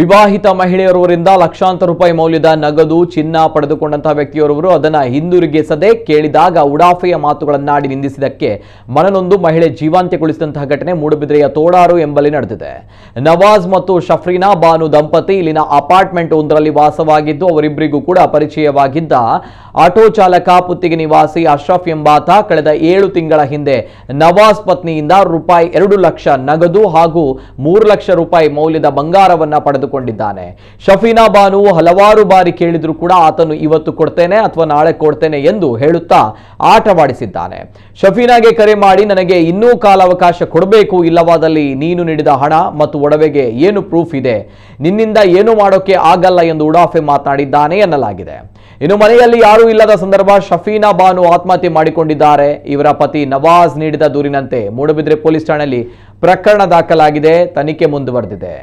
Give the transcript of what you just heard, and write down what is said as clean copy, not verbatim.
ವಿವಾಹಿತ ಮಹಿಳೆಯರವರಿಂದ ಲಕ್ಷಾಂತರ ರೂಪಾಯಿ ಮೌಲ್ಯದ ನಗದು ಚಿನ್ನ ಪಡೆದುಕೊಂಡಂತಹ ವ್ಯಕ್ತಿಯವರವರು ಅದನ್ನ ಹಿಂದಿರುಗಿಸದೆ ಕೇಳಿದಾಗ ಉಡಾಫೆಯ ಮಾತುಗಳನ್ನಾಡಿ ನಿಂದಿಸಿದಕ್ಕೆ ಮನನೊಂದು ಮಹಿಳೆ ಜೀವಾಂತ್ಯಗೊಳಿಸಿದಂತಹ ಘಟನೆ ಮೂಡುಬಿದಿರೆಯ ತೋಡಾರು ಎಂಬಲ್ಲಿ ನಡೆದಿದೆ. ನವಾಜ್ ಮತ್ತು ಶಫ್ರೀನಾ ಬಾನು ದಂಪತಿ ಇಲ್ಲಿನ ಅಪಾರ್ಟ್ಮೆಂಟ್ ಒಂದರಲ್ಲಿ ವಾಸವಾಗಿದ್ದು ಅವರಿಬ್ಬರಿಗೂ ಕೂಡ ಪರಿಚಯವಾಗಿದ್ದ ಆಟೋ ಚಾಲಕ ಪುತ್ತಿಗೆ ನಿವಾಸಿ ಅಶ್ರಫ್ ಎಂಬಾತ ಕಳೆದ 7 ತಿಂಗಳ ಹಿಂದೆ ನವಾಜ್ ಪತ್ನಿಯಿಂದ ರೂಪಾಯಿ 2 ಲಕ್ಷ ನಗದು ಹಾಗೂ 3 ಲಕ್ಷ ರೂಪಾಯಿ ಮೌಲ್ಯದ ಬಂಗಾರವನ್ನ ಪಡೆದುಕೊಂಡಿದ್ದಾನೆ. ಶಫೀನಾ ಬಾನು ಹಲವಾರು ಬಾರಿ ಕೇಳಿದ್ರು ಕೂಡ ಆತನು ಇವತ್ತು ಕೊಡ್ತೇನೆ ಅಥವಾ ನಾಳೆ ಕೊಡ್ತೇನೆ ಎಂದು ಹೇಳುತ್ತಾ ಆಟವಾಡಿಸಿದ್ದಾನೆ. ಶಫೀನಾಗೆ ಕರೆ ಮಾಡಿ ನನಗೆ ಇನ್ನೂ ಕಾಲಾವಕಾಶ ಕೊಡಬೇಕು, ಇಲ್ಲವಾದಲ್ಲಿ ನೀನು ನೀಡಿದ ಹಣ ಮತ್ತು ಒಡವೆಗೆ ಏನು ಪ್ರೂಫ್ ಇದೆ, ನಿನ್ನಿಂದ ಏನು ಮಾಡೋಕೆ ಆಗಲ್ಲ ಎಂದು ಉಡಾಫೆ ಮಾತನಾಡಿದ್ದಾನೆ ಎನ್ನಲಾಗಿದೆ. ಇನ್ನು ಮನೆಯಲ್ಲಿ ಯಾರೂ ಇಲ್ಲದ ಸಂದರ್ಭ ಶಫೀನಾ ಬಾನು ಆತ್ಮಹತ್ಯೆ ಮಾಡಿಕೊಂಡಿದ್ದಾರೆ. ಇವರ ಪತಿ ನವಾಜ್ ನೀಡಿದ ದೂರಿನಂತೆ ಮೂಡುಬಿದಿರೆ ಪೊಲೀಸ್ ಠಾಣೆಯಲ್ಲಿ ಪ್ರಕರಣ ದಾಖಲಾಗಿದೆ. ತನಿಖೆ ಮುಂದುವರೆದಿದೆ.